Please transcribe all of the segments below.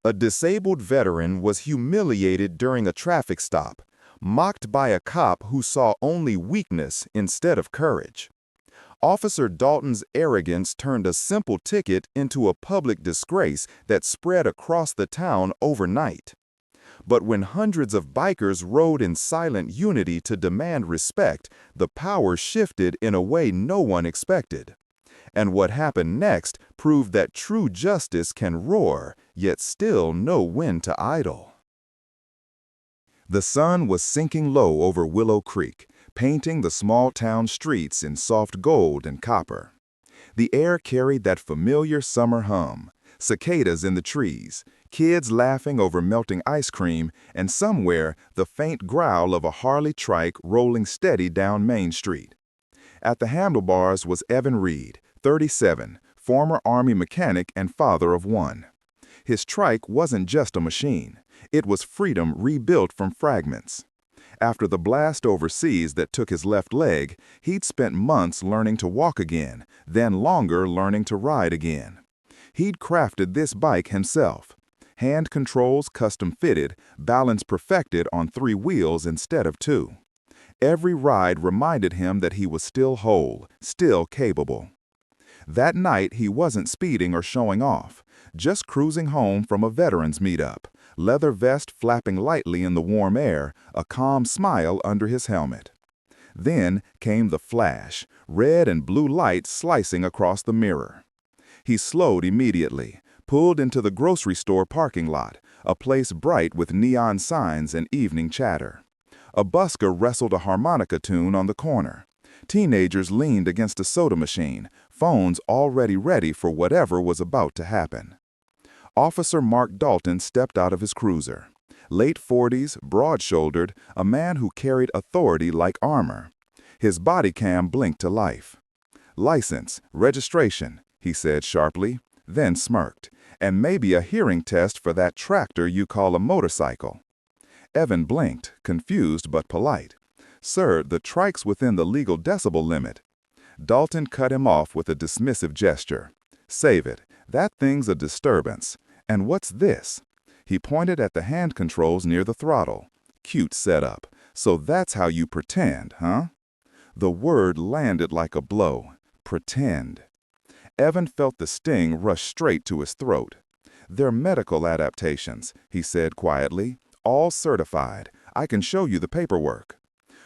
A disabled veteran was humiliated during a traffic stop, mocked by a cop who saw only weakness instead of courage. Officer Dalton's arrogance turned a simple ticket into a public disgrace that spread across the town overnight. But when hundreds of bikers rode in silent unity to demand respect, the power shifted in a way no one expected. And what happened next proved that true justice can roar, yet still know when to idle. The sun was sinking low over Willow Creek, painting the small town streets in soft gold and copper. The air carried that familiar summer hum, cicadas in the trees, kids laughing over melting ice cream, and somewhere the faint growl of a Harley trike rolling steady down Main Street. At the handlebars was Evan Reed, 37, former Army mechanic and father of one. His trike wasn't just a machine. It was freedom rebuilt from fragments. After the blast overseas that took his left leg, he'd spent months learning to walk again, then longer learning to ride again. He'd crafted this bike himself. Hand controls custom-fitted, balance perfected on 3 wheels instead of 2. Every ride reminded him that he was still whole, still capable. That night, he wasn't speeding or showing off, just cruising home from a veterans meetup, leather vest flapping lightly in the warm air, a calm smile under his helmet. Then came the flash, red and blue light slicing across the mirror. He slowed immediately, pulled into the grocery store parking lot, a place bright with neon signs and evening chatter. A busker wrestled a harmonica tune on the corner. Teenagers leaned against a soda machine, phones already ready for whatever was about to happen. Officer Mark Dalton stepped out of his cruiser. Late 40s, broad-shouldered, a man who carried authority like armor. His body cam blinked to life. "License, registration," he said sharply, then smirked. "And maybe a hearing test for that tractor you call a motorcycle." Evan blinked, confused but polite. "Sir, the trike's within the legal decibel limit." Dalton cut him off with a dismissive gesture. "Save it. That thing's a disturbance. And what's this?" He pointed at the hand controls near the throttle. "Cute setup. So that's how you pretend, huh?" The word landed like a blow. Pretend. Evan felt the sting rush straight to his throat. "They're medical adaptations," he said quietly. "All certified. I can show you the paperwork."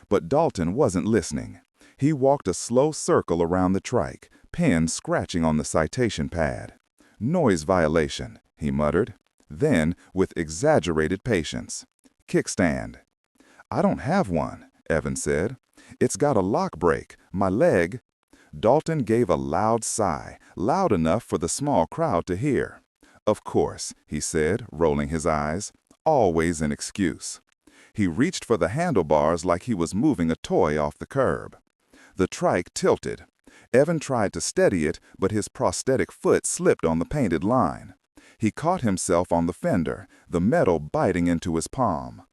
But Dalton wasn't listening. He walked a slow circle around the trike, pen scratching on the citation pad. "Noise violation," he muttered. Then, with exaggerated patience, "Kickstand." "I don't have one," Evan said. "It's got a lock brake. My leg—" Dalton gave a loud sigh, loud enough for the small crowd to hear. "Of course," he said, rolling his eyes. "Always an excuse." He reached for the handlebars like he was moving a toy off the curb. The trike tilted. Evan tried to steady it, but his prosthetic foot slipped on the painted line. He caught himself on the fender, the metal biting into his palm.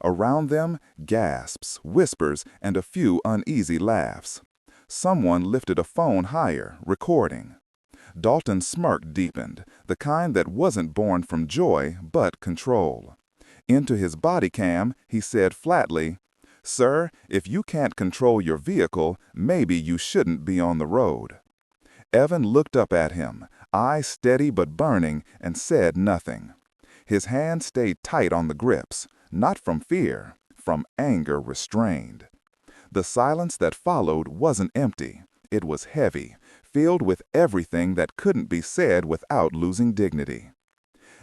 Around them, gasps, whispers, and a few uneasy laughs. Someone lifted a phone higher, recording. Dalton's smirk deepened, the kind that wasn't born from joy, but control. Into his body cam, he said flatly, "Sir, if you can't control your vehicle, maybe you shouldn't be on the road." Evan looked up at him, eyes steady but burning, and said nothing. His hand stayed tight on the grips, not from fear, from anger restrained. The silence that followed wasn't empty. It was heavy, filled with everything that couldn't be said without losing dignity.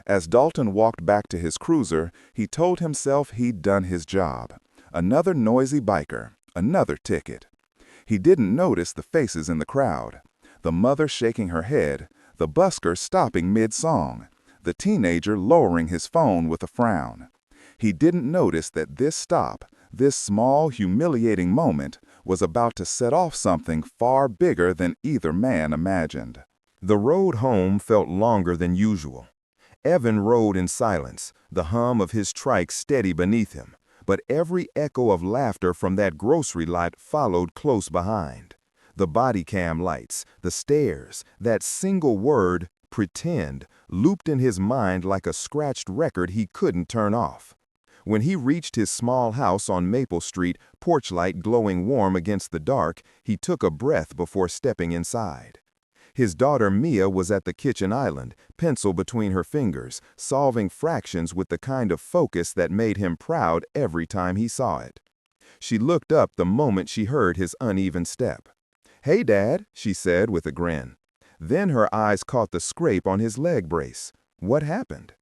As Dalton walked back to his cruiser, he told himself he'd done his job. Another noisy biker, another ticket. He didn't notice the faces in the crowd. The mother shaking her head, the busker stopping mid-song, the teenager lowering his phone with a frown. He didn't notice that this stop, this small, humiliating moment, was about to set off something far bigger than either man imagined. The road home felt longer than usual. Evan rode in silence, the hum of his trike steady beneath him, but every echo of laughter from that grocery lot followed close behind. The body cam lights, the stares, that single word, pretend, looped in his mind like a scratched record he couldn't turn off. When he reached his small house on Maple Street, porch light glowing warm against the dark, he took a breath before stepping inside. His daughter Mia was at the kitchen island, pencil between her fingers, solving fractions with the kind of focus that made him proud every time he saw it. She looked up the moment she heard his uneven step. "Hey, Dad," she said with a grin. Then her eyes caught the scrape on his leg brace. What happened?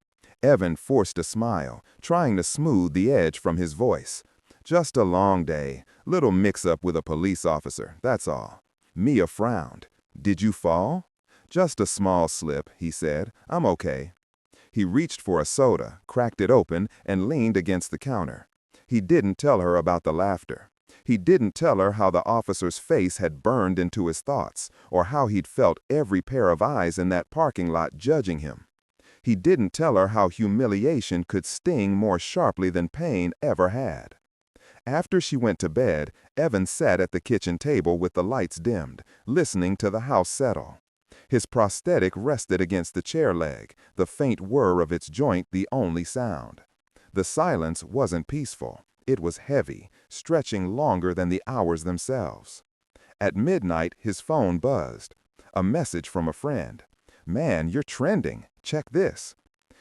Evan forced a smile, trying to smooth the edge from his voice. "Just a long day. Little mix-up with a police officer, that's all." Mia frowned. "Did you fall?" "Just a small slip," he said. "I'm okay." He reached for a soda, cracked it open, and leaned against the counter. He didn't tell her about the laughter. He didn't tell her how the officer's face had burned into his thoughts, or how he'd felt every pair of eyes in that parking lot judging him. He didn't tell her how humiliation could sting more sharply than pain ever had. After she went to bed, Evan sat at the kitchen table with the lights dimmed, listening to the house settle. His prosthetic rested against the chair leg, the faint whir of its joint the only sound. The silence wasn't peaceful. It was heavy, stretching longer than the hours themselves. At midnight, his phone buzzed. A message from a friend. "Man, you're trending. Check this."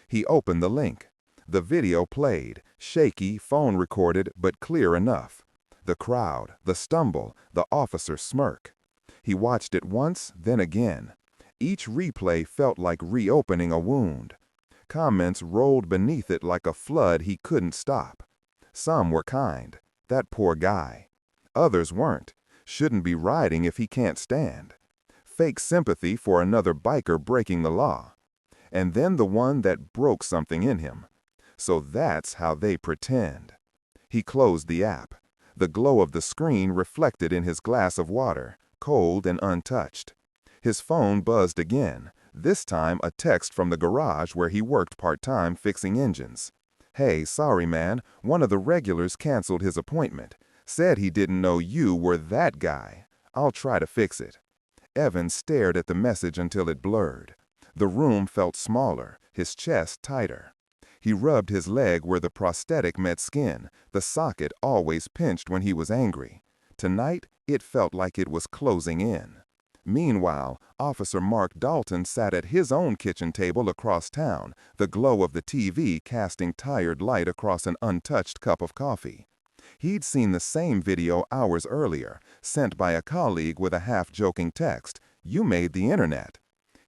He opened the link. The video played, shaky, phone recorded, but clear enough. The crowd, the stumble, the officer's smirk. He watched it once, then again. Each replay felt like reopening a wound. Comments rolled beneath it like a flood he couldn't stop. Some were kind. "That poor guy." Others weren't. "Shouldn't be riding if he can't stand." Fake sympathy for another biker breaking the law. And then the one that broke something in him. So that's how they pretend. He closed the app. The glow of the screen reflected in his glass of water, cold and untouched. His phone buzzed again, this time a text from the garage where he worked part-time fixing engines. "Hey, sorry man, one of the regulars canceled his appointment. Said he didn't know you were that guy. I'll try to fix it." Evan stared at the message until it blurred. The room felt smaller, his chest tighter. He rubbed his leg where the prosthetic met skin, the socket always pinched when he was angry. Tonight, it felt like it was closing in. Meanwhile, Officer Mark Dalton sat at his own kitchen table across town, the glow of the TV casting tired light across an untouched cup of coffee. He'd seen the same video hours earlier, sent by a colleague with a half-joking text, "You made the internet."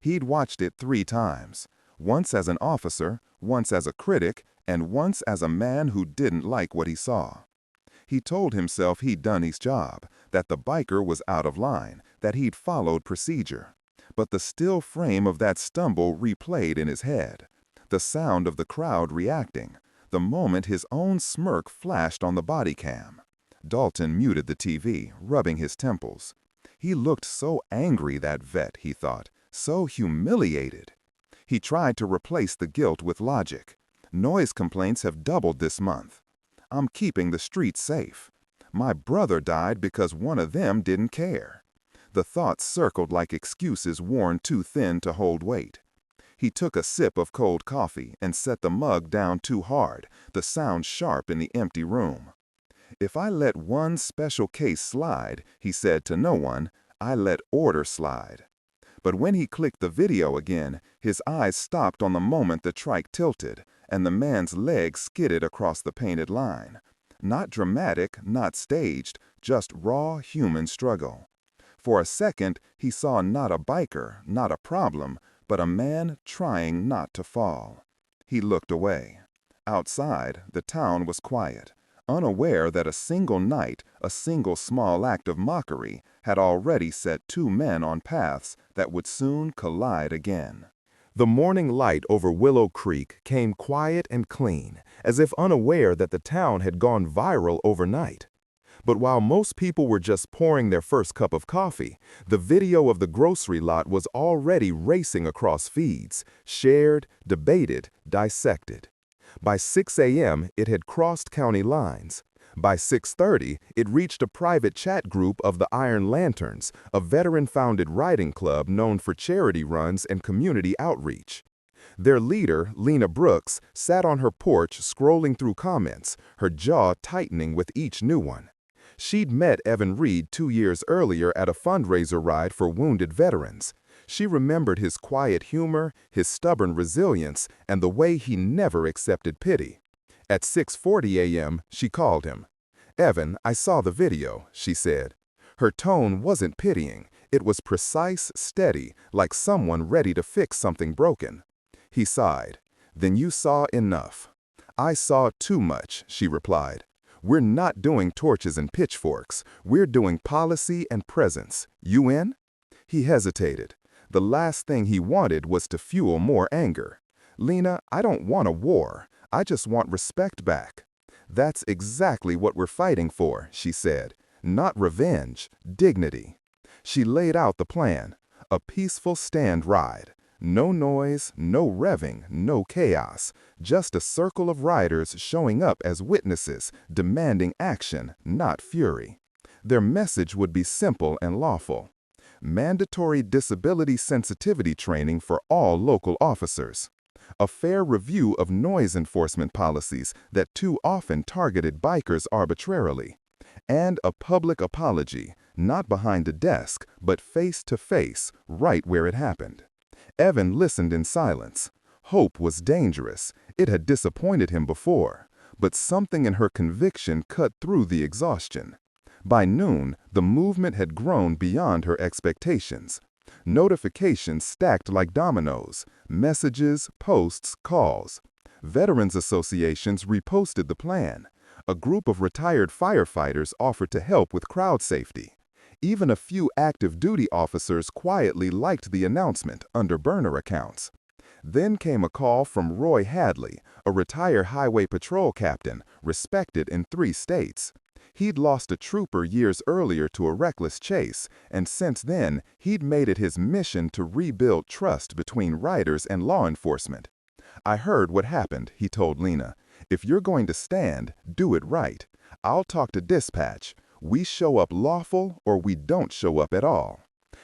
He'd watched it 3 times, once as an officer, once as a critic, and once as a man who didn't like what he saw. He told himself he'd done his job, that the biker was out of line, that he'd followed procedure. But the still frame of that stumble replayed in his head. The sound of the crowd reacting, the moment his own smirk flashed on the body cam. Dalton muted the TV, rubbing his temples. He looked so angry, that vet, he thought, so humiliated. He tried to replace the guilt with logic. Noise complaints have doubled this month. I'm keeping the streets safe. My brother died because one of them didn't care. The thoughts circled like excuses worn too thin to hold weight. He took a sip of cold coffee and set the mug down too hard, the sound sharp in the empty room. "If I let one special case slide," he said to no one, "I let order slide." But when he clicked the video again, his eyes stopped on the moment the trike tilted, and the man's leg skidded across the painted line. Not dramatic, not staged, just raw human struggle. For a second, he saw not a biker, not a problem, but a man trying not to fall. He looked away. Outside, the town was quiet, unaware that a single night, a single small act of mockery, had already set 2 men on paths that would soon collide again. The morning light over Willow Creek came quiet and clean, as if unaware that the town had gone viral overnight. But while most people were just pouring their first cup of coffee, the video of the grocery lot was already racing across feeds, shared, debated, dissected. By 6 a.m., it had crossed county lines. By 6:30, it reached a private chat group of the Iron Lanterns, a veteran-founded riding club known for charity runs and community outreach. Their leader, Lena Brooks, sat on her porch scrolling through comments, her jaw tightening with each new one. She'd met Evan Reed 2 years earlier at a fundraiser ride for wounded veterans. She remembered his quiet humor, his stubborn resilience, and the way he never accepted pity. At 6:40 a.m., she called him. "Evan, I saw the video," she said. Her tone wasn't pitying. It was precise, steady, like someone ready to fix something broken. He sighed. "Then you saw enough." "I saw too much," she replied. "We're not doing torches and pitchforks. We're doing policy and presence. You in?" He hesitated. The last thing he wanted was to fuel more anger. "Lena, I don't want a war. I just want respect back." "That's exactly what we're fighting for," she said. "Not revenge, dignity." She laid out the plan. A peaceful stand ride. No noise, no revving, no chaos. Just a circle of riders showing up as witnesses, demanding action, not fury. Their message would be simple and lawful. Mandatory disability sensitivity training for all local officers. A fair review of noise enforcement policies that too often targeted bikers arbitrarily. And a public apology, not behind a desk, but face to face, right where it happened. Evan listened in silence. Hope was dangerous. It had disappointed him before. But something in her conviction cut through the exhaustion. By noon, the movement had grown beyond her expectations. Notifications stacked like dominoes, messages, posts, calls. Veterans associations reposted the plan. A group of retired firefighters offered to help with crowd safety. Even a few active duty officers quietly liked the announcement under burner accounts. Then came a call from Roy Hadley, a retired highway patrol captain, respected in 3 states. He'd lost a trooper years earlier to a reckless chase, and since then, he'd made it his mission to rebuild trust between riders and law enforcement. "I heard what happened," he told Lena. "If you're going to stand, do it right. I'll talk to dispatch. We show up lawful or we don't show up at all."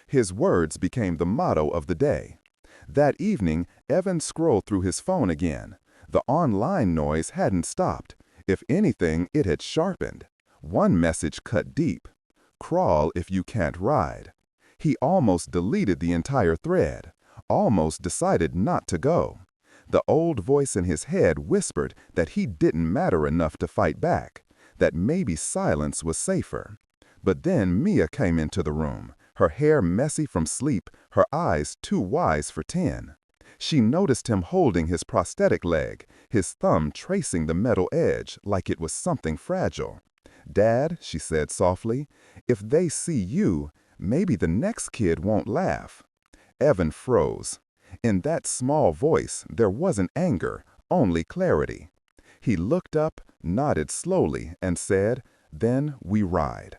His words became the motto of the day. That evening, Evan scrolled through his phone again. The online noise hadn't stopped. If anything, it had sharpened. One message cut deep. "Crawl if you can't ride." He almost deleted the entire thread. Almost decided not to go. The old voice in his head whispered that he didn't matter enough to fight back, that maybe silence was safer. But then Mia came into the room, her hair messy from sleep, her eyes too wise for 10. She noticed him holding his prosthetic leg, his thumb tracing the metal edge like it was something fragile. "Dad," she said softly, "if they see you, maybe the next kid won't laugh." Evan froze. In that small voice, there wasn't anger, only clarity. He looked up, nodded slowly, and said, "Then we ride."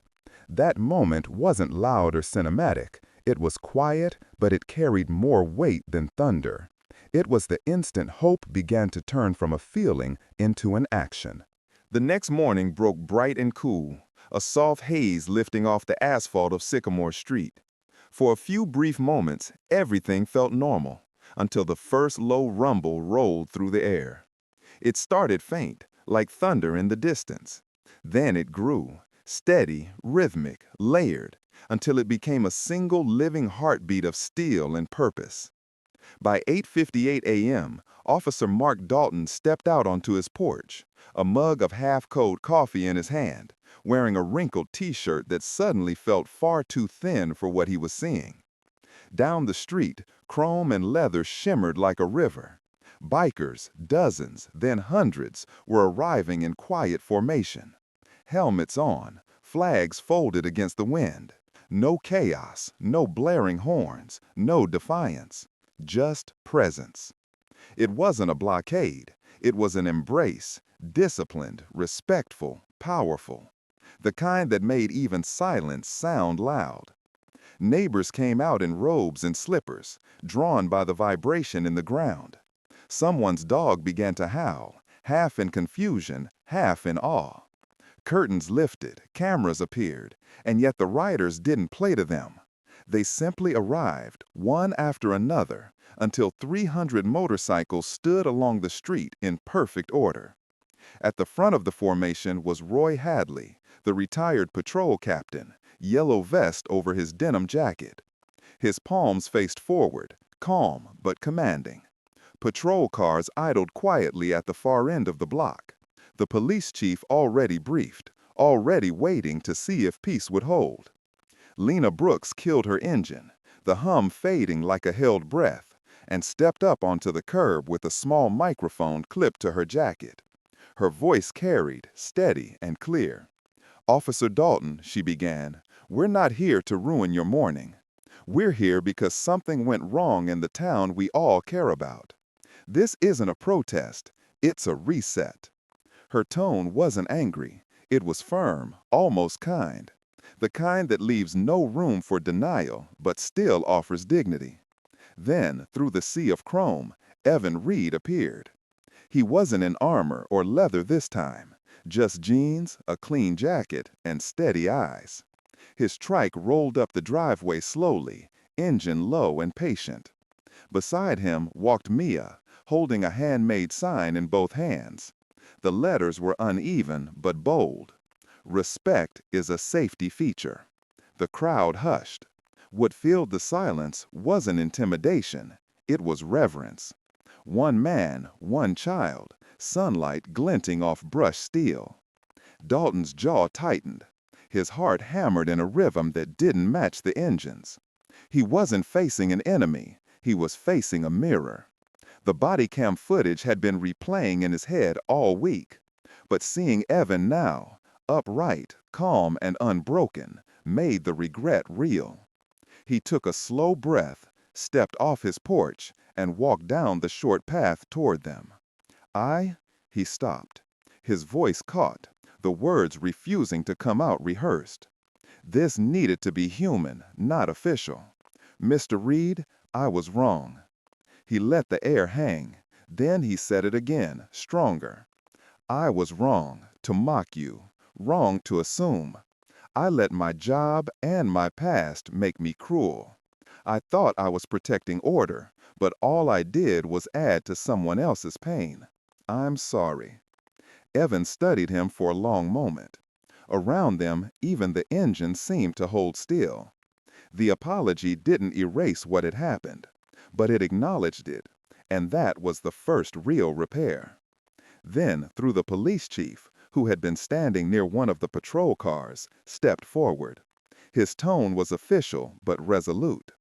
That moment wasn't loud or cinematic. It was quiet, but it carried more weight than thunder. It was the instant hope began to turn from a feeling into an action. The next morning broke bright and cool, a soft haze lifting off the asphalt of Sycamore Street. For a few brief moments, everything felt normal, until the first low rumble rolled through the air. It started faint, like thunder in the distance. Then it grew, steady, rhythmic, layered, until it became a single living heartbeat of steel and purpose. By 8:58 a.m., Officer Mark Dalton stepped out onto his porch, a mug of half-cold coffee in his hand, wearing a wrinkled t-shirt that suddenly felt far too thin for what he was seeing. Down the street, chrome and leather shimmered like a river. Bikers, dozens, then hundreds, were arriving in quiet formation. Helmets on, flags folded against the wind. No chaos, no blaring horns, no defiance. Just presence. It wasn't a blockade. It was an embrace, disciplined, respectful, powerful. The kind that made even silence sound loud. Neighbors came out in robes and slippers, drawn by the vibration in the ground. Someone's dog began to howl, half in confusion, half in awe. Curtains lifted, cameras appeared, and yet the riders didn't play to them. They simply arrived, one after another, until 300 motorcycles stood along the street in perfect order. At the front of the formation was Roy Hadley, the retired patrol captain, yellow vest over his denim jacket. His palms faced forward, calm but commanding. Patrol cars idled quietly at the far end of the block. The police chief already briefed, already waiting to see if peace would hold. Lena Brooks killed her engine, the hum fading like a held breath, and stepped up onto the curb with a small microphone clipped to her jacket. Her voice carried, steady and clear. "Officer Dalton," she began, "we're not here to ruin your morning. We're here because something went wrong in the town we all care about. This isn't a protest, it's a reset." Her tone wasn't angry. It was firm, almost kind. The kind that leaves no room for denial, but still offers dignity. Then, through the sea of chrome, Evan Reed appeared. He wasn't in armor or leather this time, just jeans, a clean jacket, and steady eyes. His trike rolled up the driveway slowly, engine low and patient. Beside him walked Mia, holding a handmade sign in both hands. The letters were uneven but bold. "Respect is a safety feature." The crowd hushed. What filled the silence wasn't intimidation, it was reverence. One man, one child, sunlight glinting off brushed steel. Dalton's jaw tightened. His heart hammered in a rhythm that didn't match the engine's. He wasn't facing an enemy, he was facing a mirror. The body cam footage had been replaying in his head all week. But seeing Evan now, upright, calm, and unbroken, made the regret real. He took a slow breath, stepped off his porch, and walked down the short path toward them. He stopped. His voice caught, the words refusing to come out rehearsed. This needed to be human, not official. "Mr. Reed, I was wrong." He let the air hang. Then he said it again, stronger. "I was wrong to mock you, wrong to assume. I let my job and my past make me cruel. I thought I was protecting order, but all I did was add to someone else's pain. I'm sorry." Evan studied him for a long moment. Around them, even the engine seemed to hold still. The apology didn't erase what had happened, but it acknowledged it, and that was the first real repair. Then, through the police chief, who had been standing near one of the patrol cars, stepped forward. His tone was official but resolute.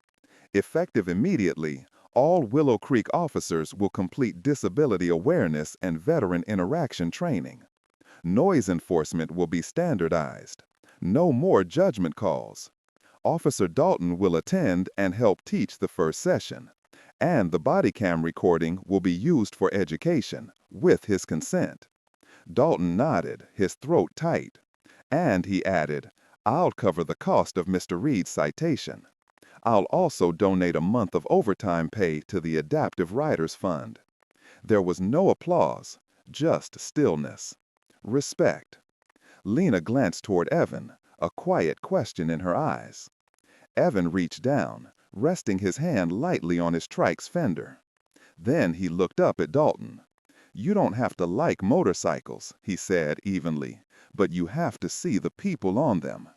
"Effective immediately, all Willow Creek officers will complete disability awareness and veteran interaction training. Noise enforcement will be standardized. No more judgment calls. Officer Dalton will attend and help teach the first session. And the body cam recording will be used for education, with his consent." Dalton nodded, his throat tight. And he added, "I'll cover the cost of Mr. Reed's citation. I'll also donate a month of overtime pay to the Adaptive Riders Fund." There was no applause, just stillness. Respect. Lena glanced toward Evan, a quiet question in her eyes. Evan reached down, resting his hand lightly on his trike's fender. Then he looked up at Dalton. "You don't have to like motorcycles," he said evenly, "but you have to see the people on them."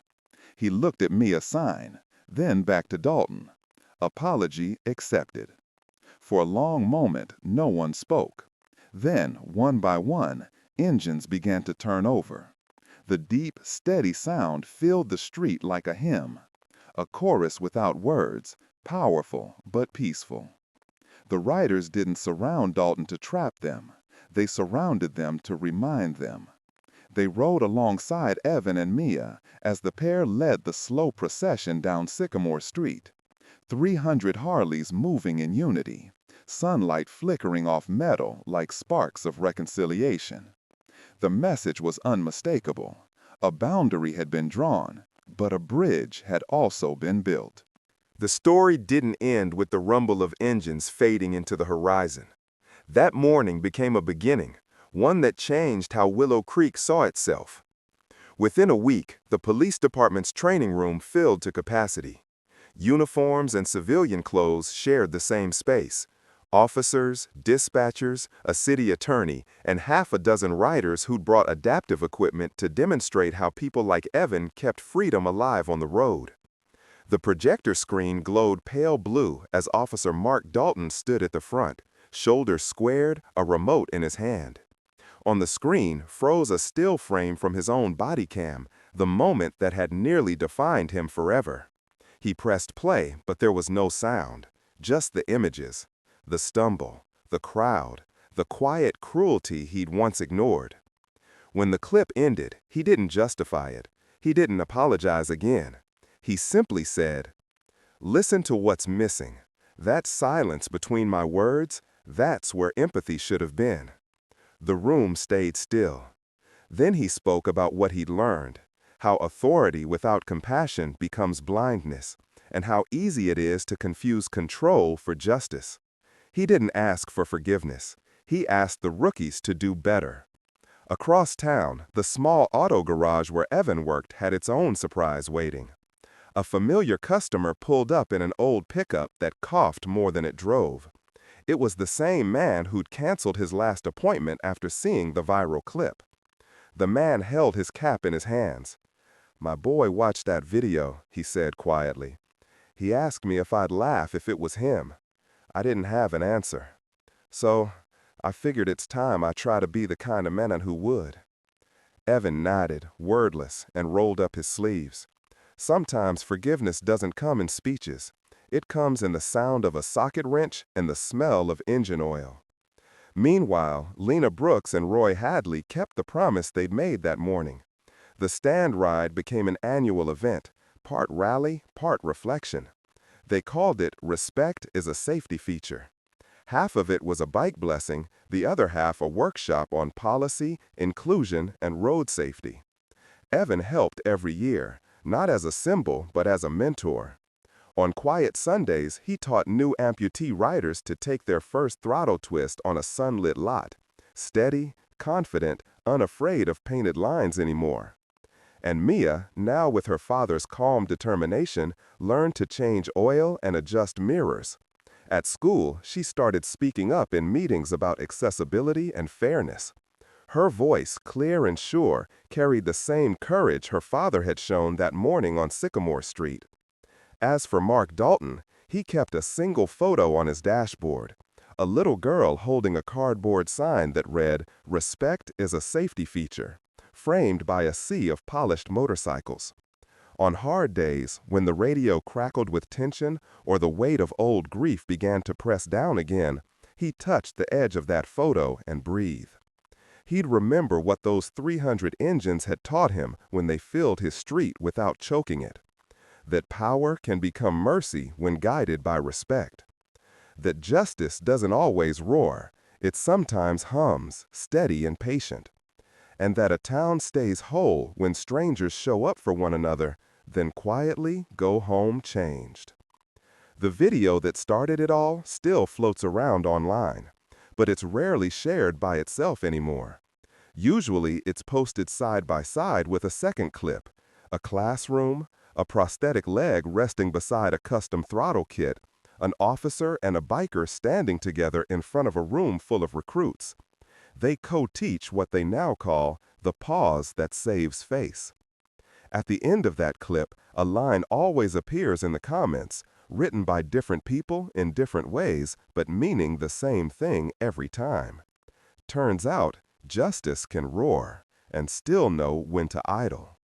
He looked at Mia's sign, then back to Dalton. Apology accepted. For a long moment, no one spoke. Then, one by one, engines began to turn over. The deep, steady sound filled the street like a hymn. A chorus without words, powerful but peaceful. The riders didn't surround Dalton to trap them. They surrounded them to remind them. They rode alongside Evan and Mia as the pair led the slow procession down Sycamore Street. 300 Harleys moving in unity, sunlight flickering off metal like sparks of reconciliation. The message was unmistakable. A boundary had been drawn, but a bridge had also been built. The story didn't end with the rumble of engines fading into the horizon. That morning became a beginning, one that changed how Willow Creek saw itself. Within a week, the police department's training room filled to capacity. Uniforms and civilian clothes shared the same space. Officers, dispatchers, a city attorney, and half a dozen riders who'd brought adaptive equipment to demonstrate how people like Evan kept freedom alive on the road. The projector screen glowed pale blue as Officer Mark Dalton stood at the front, shoulders squared, a remote in his hand. On the screen froze a still frame from his own body cam, the moment that had nearly defined him forever. He pressed play, but there was no sound, just the images, the stumble, the crowd, the quiet cruelty he'd once ignored. When the clip ended, he didn't justify it. He didn't apologize again. He simply said, "Listen to what's missing. That silence between my words, that's where empathy should have been." The room stayed still. Then he spoke about what he'd learned, how authority without compassion becomes blindness, and how easy it is to confuse control for justice. He didn't ask for forgiveness. He asked the rookies to do better. Across town, the small auto garage where Evan worked had its own surprise waiting. A familiar customer pulled up in an old pickup that coughed more than it drove. It was the same man who'd canceled his last appointment after seeing the viral clip. The man held his cap in his hands. "My boy watched that video," he said quietly. "He asked me if I'd laugh if it was him. I didn't have an answer. So, I figured it's time I try to be the kind of man who would." Evan nodded, wordless, and rolled up his sleeves. Sometimes forgiveness doesn't come in speeches. It comes in the sound of a socket wrench and the smell of engine oil. Meanwhile, Lena Brooks and Roy Hadley kept the promise they'd made that morning. The stand ride became an annual event, part rally, part reflection. They called it "Respect is a Safety Feature." Half of it was a bike blessing, the other half a workshop on policy, inclusion, and road safety. Evan helped every year, not as a symbol, but as a mentor. On quiet Sundays, he taught new amputee riders to take their first throttle twist on a sunlit lot, steady, confident, unafraid of painted lines anymore. And Mia, now with her father's calm determination, learned to change oil and adjust mirrors. At school, she started speaking up in meetings about accessibility and fairness. Her voice, clear and sure, carried the same courage her father had shown that morning on Sycamore Street. As for Mark Dalton, he kept a single photo on his dashboard, a little girl holding a cardboard sign that read, "Respect is a safety feature," framed by a sea of polished motorcycles. On hard days, when the radio crackled with tension or the weight of old grief began to press down again, he touched the edge of that photo and breathed. He'd remember what those 300 engines had taught him when they filled his street without choking it. That power can become mercy when guided by respect. That justice doesn't always roar, it sometimes hums, steady and patient. And that a town stays whole when strangers show up for one another, then quietly go home changed. The video that started it all still floats around online, but it's rarely shared by itself anymore. Usually it's posted side by side with a second clip, a classroom, a prosthetic leg resting beside a custom throttle kit, an officer and a biker standing together in front of a room full of recruits. They co-teach what they now call the pause that saves face. At the end of that clip, a line always appears in the comments, written by different people in different ways, but meaning the same thing every time. Turns out, justice can roar and still know when to idle.